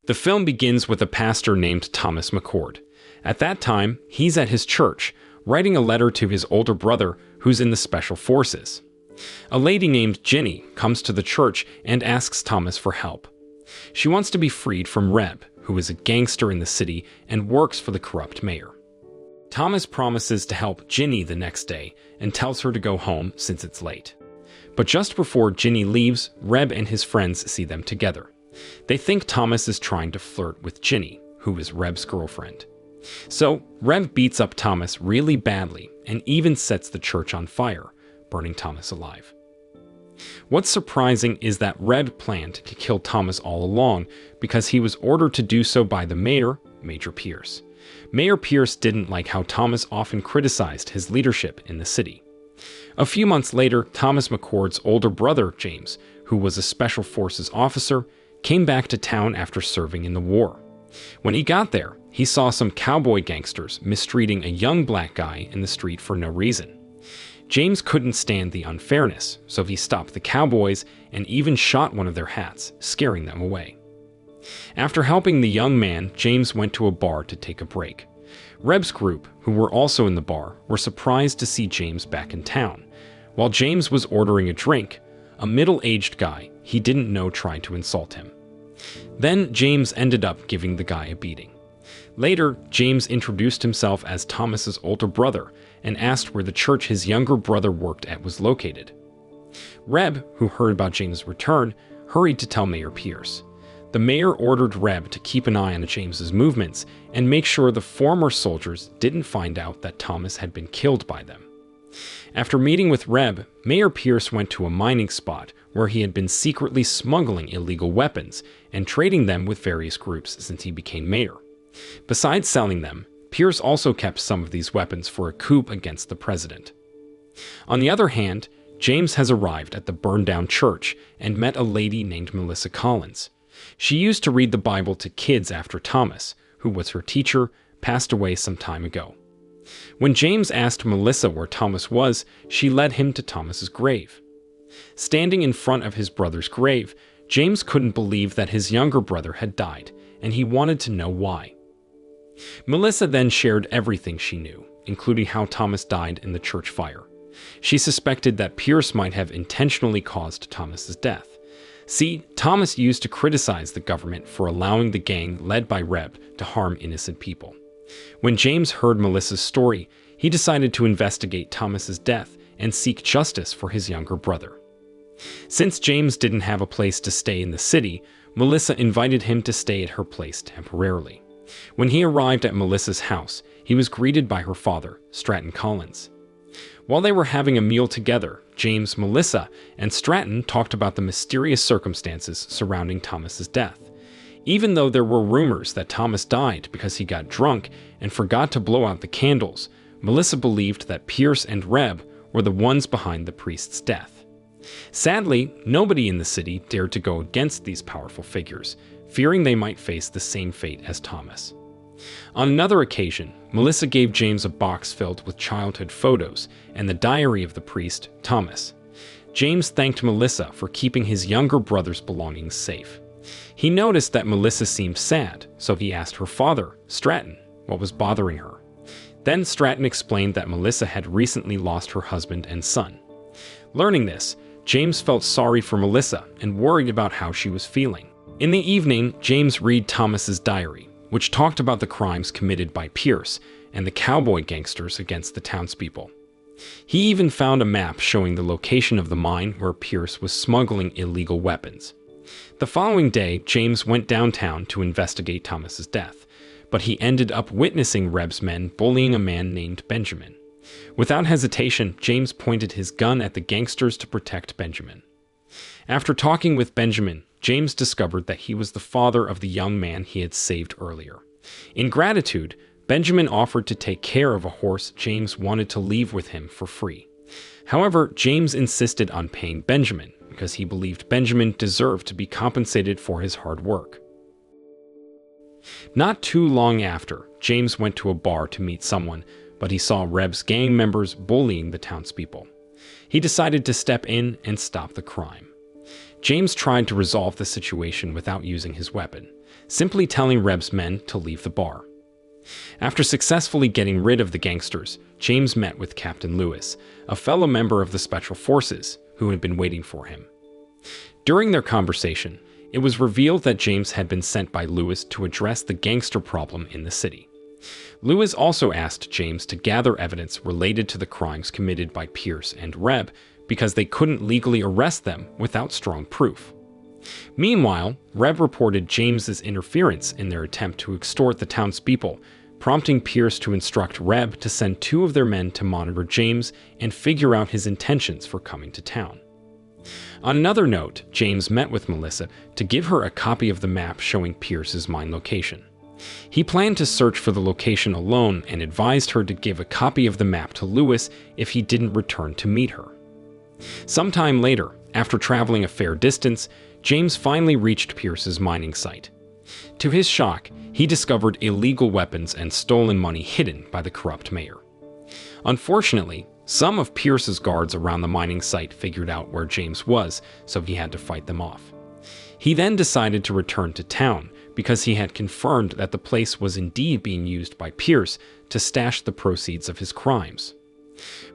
The film begins with a pastor named Thomas McCord. At that time, he's at his church, writing a letter to his older brother who's in the Special Forces. A lady named Ginny comes to the church and asks Thomas for help. She wants to be freed from Reb, who is a gangster in the city and works for the corrupt mayor. Thomas promises to help Ginny the next day and tells her to go home since it's late. But just before Ginny leaves, Reb and his friends see them together. They think Thomas is trying to flirt with Ginny, who is Reb's girlfriend. So, Reb beats up Thomas really badly and even sets the church on fire, burning Thomas alive. What's surprising is that Reb planned to kill Thomas all along because he was ordered to do so by the mayor, Major Pierce. Mayor Pierce didn't like how Thomas often criticized his leadership in the city. A few months later, Thomas McCord's older brother, James, who was a Special Forces officer, came back to town after serving in the war. When he got there, he saw some cowboy gangsters mistreating a young black guy in the street for no reason. James couldn't stand the unfairness, so he stopped the cowboys and even shot one of their hats, scaring them away. After helping the young man, James went to a bar to take a break. Reb's group, who were also in the bar, were surprised to see James back in town. While James was ordering a drink, a middle-aged guy he didn't know tried to insult him. Then James ended up giving the guy a beating. Later, James introduced himself as Thomas's older brother and asked where the church his younger brother worked at was located. Reb, who heard about James' return, hurried to tell Mayor Pierce. The mayor ordered Reb to keep an eye on James's movements and make sure the former soldiers didn't find out that Thomas had been killed by them. After meeting with Reb, Mayor Pierce went to a mining spot where he had been secretly smuggling illegal weapons and trading them with various groups since he became mayor. Besides selling them, Pierce also kept some of these weapons for a coup against the president. On the other hand, James has arrived at the burned-down church and met a lady named Melissa Collins. She used to read the Bible to kids after Thomas, who was her teacher, passed away some time ago. When James asked Melissa where Thomas was, she led him to Thomas's grave. Standing in front of his brother's grave, James couldn't believe that his younger brother had died, and he wanted to know why. Melissa then shared everything she knew, including how Thomas died in the church fire. She suspected that Pierce might have intentionally caused Thomas's death. See, Thomas used to criticize the government for allowing the gang led by Reb to harm innocent people. When James heard Melissa's story, he decided to investigate Thomas's death and seek justice for his younger brother. Since James didn't have a place to stay in the city, Melissa invited him to stay at her place temporarily. When he arrived at Melissa's house, he was greeted by her father, Stratton Collins. While they were having a meal together, James, Melissa, and Stratton talked about the mysterious circumstances surrounding Thomas's death. Even though there were rumors that Thomas died because he got drunk and forgot to blow out the candles, Melissa believed that Pierce and Reb were the ones behind the priest's death. Sadly, nobody in the city dared to go against these powerful figures, fearing they might face the same fate as Thomas. On another occasion, Melissa gave James a box filled with childhood photos and the diary of the priest, Thomas. James thanked Melissa for keeping his younger brother's belongings safe. He noticed that Melissa seemed sad, so he asked her father, Stratton, what was bothering her. Then Stratton explained that Melissa had recently lost her husband and son. Learning this, James felt sorry for Melissa and worried about how she was feeling. In the evening, James read Thomas's diary, which talked about the crimes committed by Pierce and the cowboy gangsters against the townspeople. He even found a map showing the location of the mine where Pierce was smuggling illegal weapons. The following day, James went downtown to investigate Thomas's death, but he ended up witnessing Reb's men bullying a man named Benjamin. Without hesitation, James pointed his gun at the gangsters to protect Benjamin. After talking with Benjamin, James discovered that he was the father of the young man he had saved earlier. In gratitude, Benjamin offered to take care of a horse James wanted to leave with him for free. However, James insisted on paying Benjamin because he believed Benjamin deserved to be compensated for his hard work. Not too long after, James went to a bar to meet someone, but he saw Reb's gang members bullying the townspeople. He decided to step in and stop the crime. James tried to resolve the situation without using his weapon. simply telling Reb's men to leave the bar. After successfully getting rid of the gangsters, James met with Captain Lewis, a fellow member of the Special Forces, who had been waiting for him. During their conversation, it was revealed that James had been sent by Lewis to address the gangster problem in the city. Lewis also asked James to gather evidence related to the crimes committed by Pierce and Reb because they couldn't legally arrest them without strong proof. Meanwhile, Reb reported James's interference in their attempt to extort the townspeople, prompting Pierce to instruct Reb to send 2 of their men to monitor James and figure out his intentions for coming to town. On another note, James met with Melissa to give her a copy of the map showing Pierce's mine location. He planned to search for the location alone and advised her to give a copy of the map to Lewis if he didn't return to meet her. Sometime later, after traveling a fair distance, James finally reached Pierce's mining site. To his shock, he discovered illegal weapons and stolen money hidden by the corrupt mayor. Unfortunately, some of Pierce's guards around the mining site figured out where James was, so he had to fight them off. He then decided to return to town because he had confirmed that the place was indeed being used by Pierce to stash the proceeds of his crimes.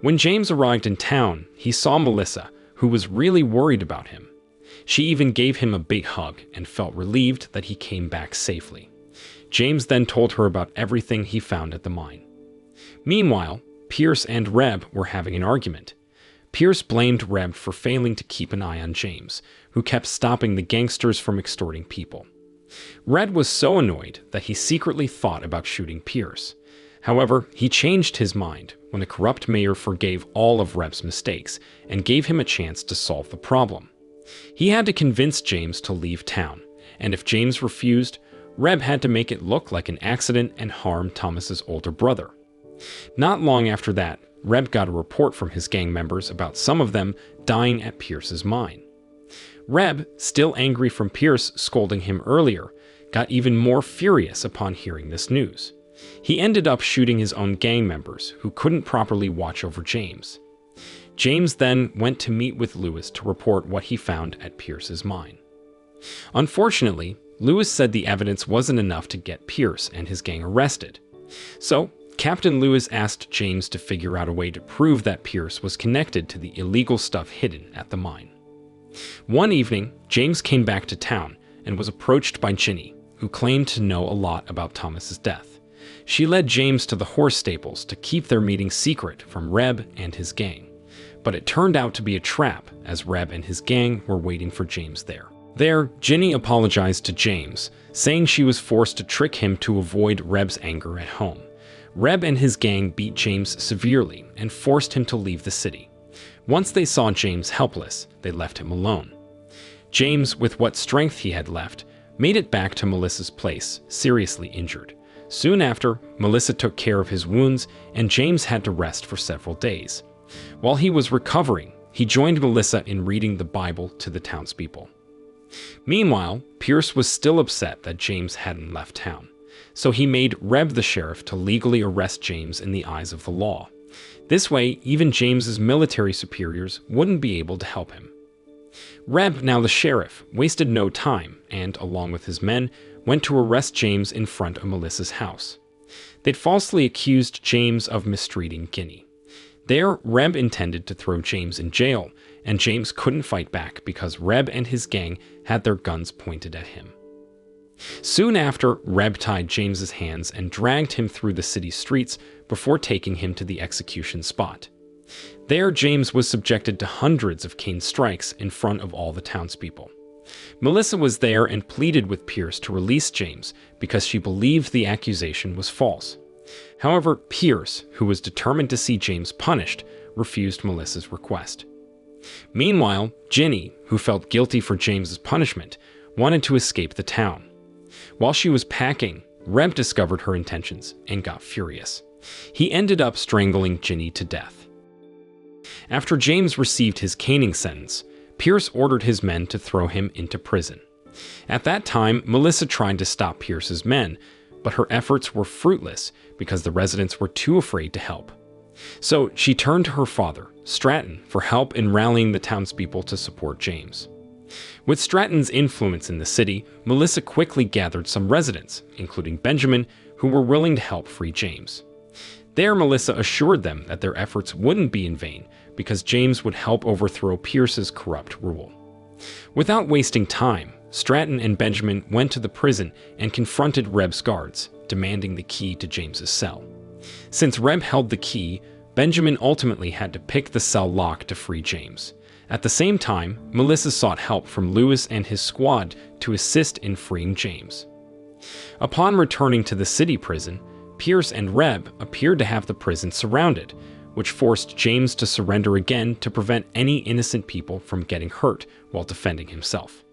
When James arrived in town, he saw Melissa, who was really worried about him. She even gave him a big hug and felt relieved that he came back safely. James then told her about everything he found at the mine. Meanwhile, Pierce and Reb were having an argument. Pierce blamed Reb for failing to keep an eye on James, who kept stopping the gangsters from extorting people. Reb was so annoyed that he secretly thought about shooting Pierce. However, he changed his mind when the corrupt mayor forgave all of Reb's mistakes and gave him a chance to solve the problem. He had to convince James to leave town, and if James refused, Reb had to make it look like an accident and harm Thomas's older brother. Not long after that, Reb got a report from his gang members about some of them dying at Pierce's mine. Reb, still angry from Pierce scolding him earlier, got even more furious upon hearing this news. He ended up shooting his own gang members who couldn't properly watch over James. James then went to meet with Lewis to report what he found at Pierce's mine. Unfortunately, Lewis said the evidence wasn't enough to get Pierce and his gang arrested. So, Captain Lewis asked James to figure out a way to prove that Pierce was connected to the illegal stuff hidden at the mine. One evening, James came back to town and was approached by Ginny, who claimed to know a lot about Thomas's death. She led James to the horse stables to keep their meeting secret from Reb and his gang. But it turned out to be a trap, as Reb and his gang were waiting for James there. There, Ginny apologized to James, saying she was forced to trick him to avoid Reb's anger at home. Reb and his gang beat James severely and forced him to leave the city. Once they saw James helpless, they left him alone. James, with what strength he had left, made it back to Melissa's place, seriously injured. Soon after, Melissa took care of his wounds, and James had to rest for several days. While he was recovering, he joined Melissa in reading the Bible to the townspeople. Meanwhile, Pierce was still upset that James hadn't left town, so he made Reb the sheriff to legally arrest James in the eyes of the law. This way, even James's military superiors wouldn't be able to help him. Reb, now the sheriff, wasted no time and, along with his men, went to arrest James in front of Melissa's house. They'd falsely accused James of mistreating Ginny. There, Reb intended to throw James in jail, and James couldn't fight back because Reb and his gang had their guns pointed at him. Soon after, Reb tied James's hands and dragged him through the city streets before taking him to the execution spot. There, James was subjected to hundreds of cane strikes in front of all the townspeople. Melissa was there and pleaded with Pierce to release James because she believed the accusation was false. However, Pierce, who was determined to see James punished, refused Melissa's request. Meanwhile, Ginny, who felt guilty for James's punishment, wanted to escape the town. While she was packing, Reb discovered her intentions and got furious. He ended up strangling Ginny to death. After James received his caning sentence, Pierce ordered his men to throw him into prison. At that time, Melissa tried to stop Pierce's men, but her efforts were fruitless because the residents were too afraid to help. So she turned to her father, Stratton, for help in rallying the townspeople to support James. With Stratton's influence in the city, Melissa quickly gathered some residents, including Benjamin, who were willing to help free James. There, Melissa assured them that their efforts wouldn't be in vain because James would help overthrow Pierce's corrupt rule. Without wasting time, Stratton and Benjamin went to the prison and confronted Reb's guards, demanding the key to James's cell. Since Reb held the key, Benjamin ultimately had to pick the cell lock to free James. At the same time, Melissa sought help from Lewis and his squad to assist in freeing James. Upon returning to the city prison, Pierce and Reb appeared to have the prison surrounded, which forced James to surrender again to prevent any innocent people from getting hurt while defending himself.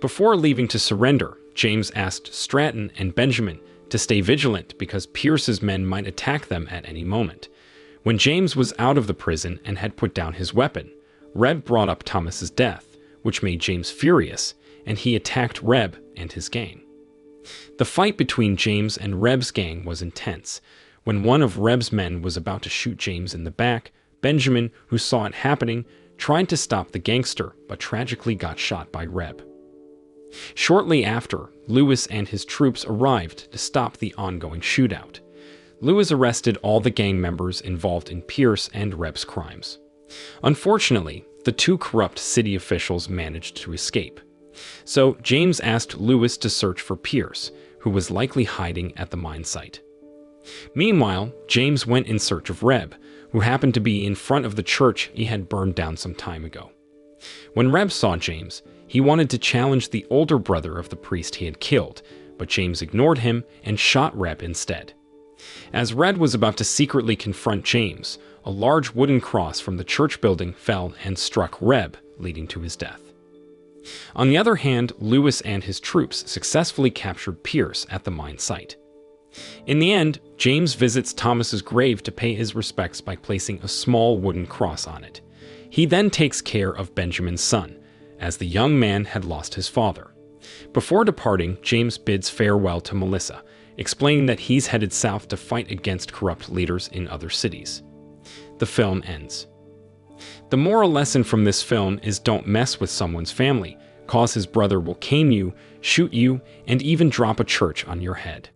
Before leaving to surrender, James asked Stratton and Benjamin to stay vigilant because Pierce's men might attack them at any moment. When James was out of the prison and had put down his weapon, Reb brought up Thomas's death, which made James furious, and he attacked Reb and his gang. The fight between James and Reb's gang was intense. When one of Reb's men was about to shoot James in the back, Benjamin, who saw it happening, tried to stop the gangster, but tragically got shot by Reb. Shortly after, Lewis and his troops arrived to stop the ongoing shootout. Lewis arrested all the gang members involved in Pierce and Reb's crimes. Unfortunately, the two corrupt city officials managed to escape. So James asked Lewis to search for Pierce, who was likely hiding at the mine site. Meanwhile, James went in search of Reb, who happened to be in front of the church he had burned down some time ago. When Reb saw James, he wanted to challenge the older brother of the priest he had killed, but James ignored him and shot Reb instead. As Reb was about to secretly confront James, a large wooden cross from the church building fell and struck Reb, leading to his death. On the other hand, Lewis and his troops successfully captured Pierce at the mine site. In the end, James visits Thomas's grave to pay his respects by placing a small wooden cross on it. He then takes care of Benjamin's son, as the young man had lost his father. Before departing, James bids farewell to Melissa, explaining that he's headed south to fight against corrupt leaders in other cities. The film ends. The moral lesson from this film is don't mess with someone's family, cause his brother will cane you, shoot you, and even drop a church on your head.